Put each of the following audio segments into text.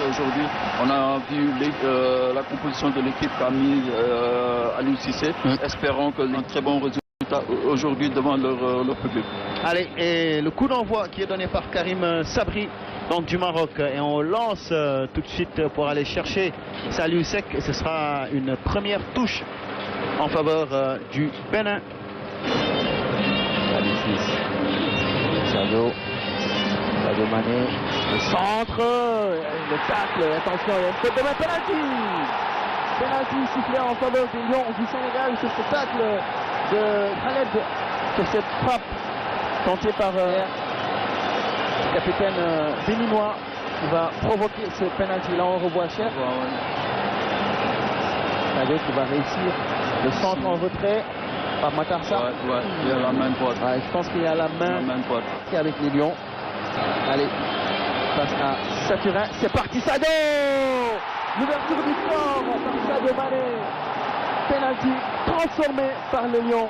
aujourd'hui. On a vu la composition de l'équipe qu'a mis Aliou Cissé. Espérons que un très bon résultat aujourd'hui devant leur public. Allez, et le coup d'envoi qui est donné par Karim Sabri, donc du Maroc, et on lance tout de suite pour aller chercher Saliou Seck, et ce sera une première touche en faveur du Bénin. Sadio Mané, le centre, le tacle, attention, il y a une faute de main, penalty sifflé en faveur des Lions du Sénégal sur ce tacle de Khaled, sur cette frappe tentée par le capitaine béninois qui va provoquer ce penalty. Là on revoit Cher. Sadio qui va réussir le centre en retrait par Matarsa. Ouais, il y a la main droite. Ouais, je pense qu'il y a la main droite avec les Lions. Allez, face à Saturin, c'est parti, Sadio! L'ouverture du score par Sadio Mané. Penalty transformé par les Lions.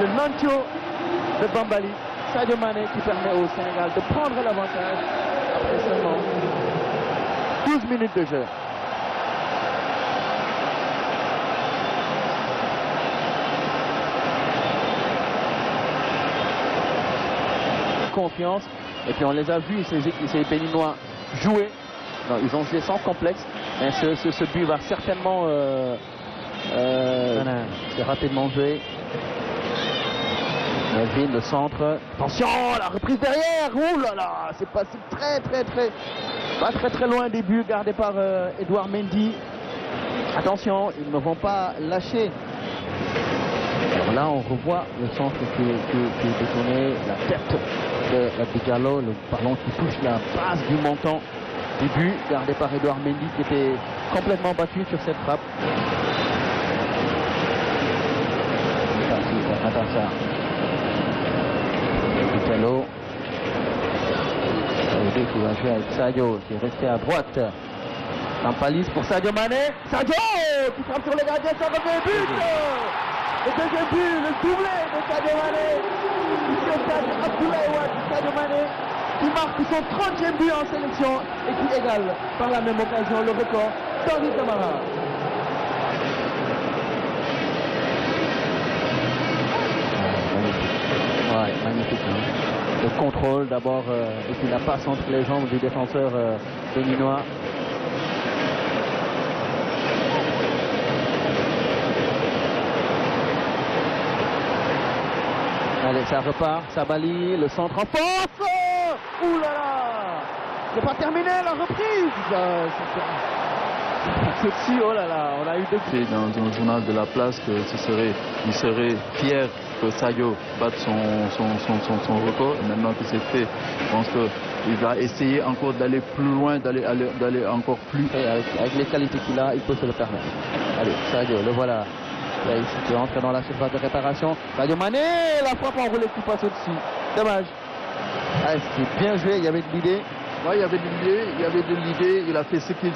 Le Nantio de Bambali. Sadio Mané qui permet au Sénégal de prendre l'avantage après seulement 12 minutes de jeu. Confiance, et puis on les a vus ces Béninois jouer. Non, ils ont joué sans complexe, mais ce but va certainement c'est rapidement joué. Melvin, le centre, attention, la reprise derrière, ouh là là, c'est passé pas très loin des buts gardés par Edouard Mendy. Attention, ils ne vont pas lâcher. Alors là on revoit le centre qui est détourné, la tête de Diallo, le ballon qui touche la base du montant du but, gardé par Edouard Mendy qui était complètement battu sur cette frappe. Attention. Diallo. Qui va jouer avec Sadio, qui est resté à droite. Campalis pour Sadio Mané. Sadio qui frappe sur le gardien, ça revient but. Le deuxième but, le doublé de Sadio Mané. Ici au stade Abdoulaye Wade, Sadio Mané qui marque son 30e but en sélection et qui égale par la même occasion le record d'Henri Camara. Ouais, magnifique. Hein. Le contrôle d'abord et puis la passe entre les jambes du défenseur béninois. Allez, ça repart, Sabali, le centre en force. Ouh là là, c'est pas terminé la reprise. C'est dessus, oh là là, on a eu deux. C'est dans un journal de la place que il serait fier que Sadio batte son record. Et maintenant que c'est fait, je pense qu'il va essayer encore d'aller plus loin, d'aller encore plus. Et avec les qualités qu'il a, il peut se le permettre. Allez, Sadio, le voilà. Là, il se entre dans la surface de réparation. Sadio Mané, la frappe enroulée qui passe au-dessus. Dommage. Allez, c'était bien joué, il y avait de l'idée. Ouais, il y avait de l'idée, il a fait ce qu'il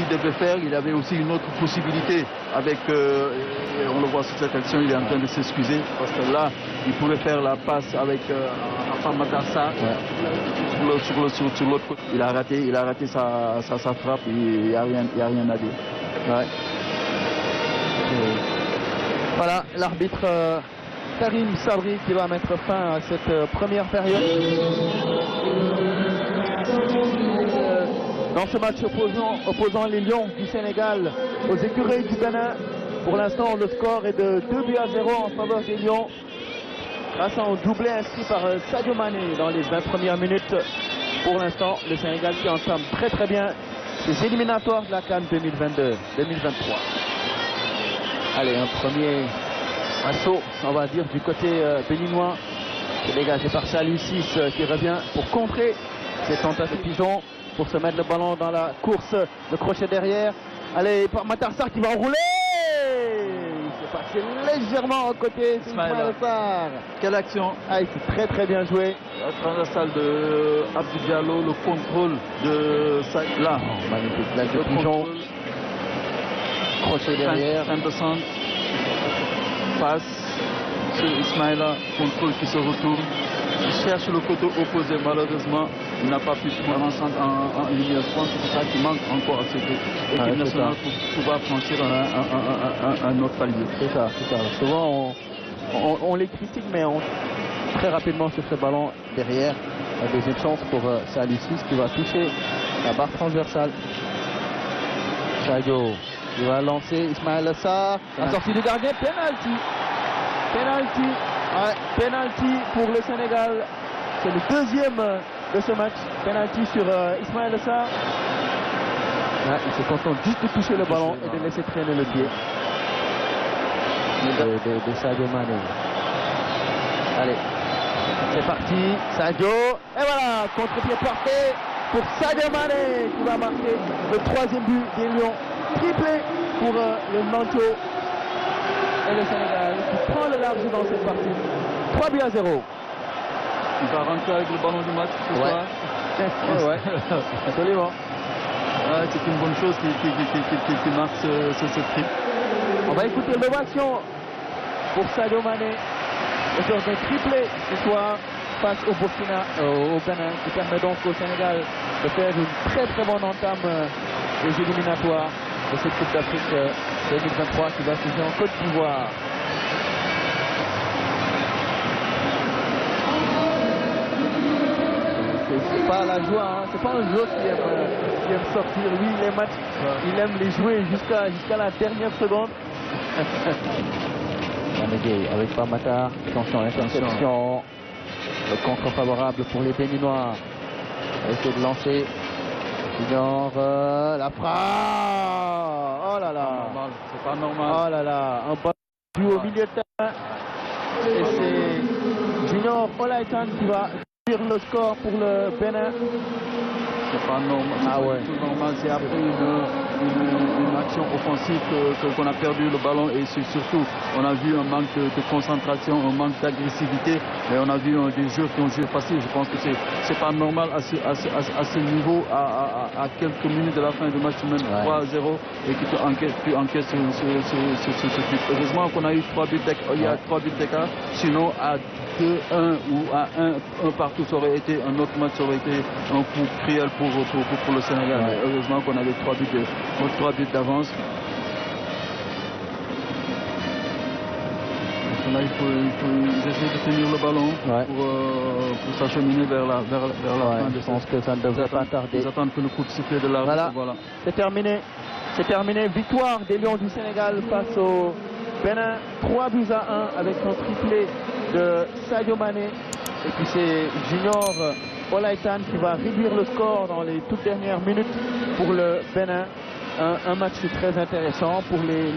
devait faire. Il avait aussi une autre possibilité avec, on le voit sur cette action, il est en train de s'excuser parce que là, il pouvait faire la passe avec Afam Matarsa sur l'autre côté. Il a raté sa frappe, il n'y a rien à dire. Ouais. Voilà l'arbitre Karim Sabri qui va mettre fin à cette première période. Dans ce match opposant les Lions du Sénégal aux écureuils du Bénin, pour l'instant le score est de 2-0 en faveur des Lions grâce à un doublé inscrit par Sadio Mané dans les 20 premières minutes. Pour l'instant le Sénégal qui entame très bien les éliminatoires de la CAN 2022-2023. Allez, un premier assaut, on va dire, du côté béninois, qui est dégagé par Saliou Ciss qui revient pour contrer ces tentatives pigeons, pour se mettre le ballon dans la course, le crochet derrière. Allez, par Matarsa qui va enrouler. Il s'est passé légèrement à côté, c'est Ismaël Sarr. Quelle action! Ah, c'est très bien joué. La transversale de Abdou Diallo, le contrôle de là. Oh, magnifique, là, le pigeon. Crochet derrière. Anderson passe sur Ismaïla, contrôle qui se retourne. Il cherche le côté opposé, malheureusement. il n'a pas pu se faire en élimination. C'est pour ça qu'il manque encore à cette équipe nationale pour pouvoir franchir un autre palier. C'est ça, c'est ça. Souvent, on les critique, mais très rapidement sur ce ballon derrière. La deuxième chance pour Salou 6 qui va toucher la barre transversale. Sadio qui va lancer Ismaël Assar. La sortie du gardien, penalty. Penalty. Ouais, penalty pour le Sénégal. C'est le deuxième de ce match. Penalty sur Ismaël Assar. Ouais, il se contente juste de toucher le ballon et de laisser traîner le pied de Sadio Mané. Allez, c'est parti. Sadio. Et voilà, contre-pied parfait pour Sadio Mané qui va marquer le troisième but des Lions. Triplé pour le Nanto et le Sénégal qui prend le large dans cette partie. 3-0. Il va rentrer avec le ballon du match ce soir. Ouais, absolument. Ouais, c'est une bonne chose qui marque ce triple. On va écouter l'ovation pour Sadio Mané. Auteur d'un triplé ce soir face au Burkina, au Bénin, qui permet donc au Sénégal de faire une très très bonne entame des éliminatoires de cette Coupe d'Afrique 2023 qui va se jouer en Côte d'Ivoire. C'est pas la joie, hein. C'est pas un joueur qui aime sortir. Lui, les matchs, il aime les jouer jusqu'à la dernière seconde. Avec Pamata, attention, interception. Le contre favorable pour les Béninois. On va essayer de lancer. Junior, la frappe. Oh là là. C'est pas normal. Oh là là. Un ballon au milieu de terrain. Et c'est Junior Olaitan qui va dire le score pour le Bénin. C'est pas normal. Ah ouais. C'est tout normal. C'est après une action offensive qu'on a perdu le ballon et surtout on a vu un manque de concentration, un manque d'agressivité et on a vu des joueurs qui ont joué facile. Je pense que c'est pas normal à ce niveau, à quelques minutes de la fin du match, même 3-0 et que tu encaisses ce but. Heureusement qu'on a eu 3 buts d'écart, il y a 3 buts d'écart, sinon à 2-1 ou à 1 partout, ça aurait été un autre match, ça aurait été un coup cruel pour le Sénégal. Ouais. Heureusement qu'on avait 3 buts d'avance. Là, il faut essayer de tenir le ballon pour s'acheminer vers la fin de je pense que ça ne devrait pas tarder. Ils attendent que le coup de sifflet de l'arbitre. Voilà. C'est terminé. C'est terminé. Victoire des Lions du Sénégal face au Bénin. 3-1 avec son triplé de Sadio Mané. Et puis c'est Junior Olaitan qui va réduire le score dans les toutes dernières minutes pour le Bénin. Un match très intéressant pour les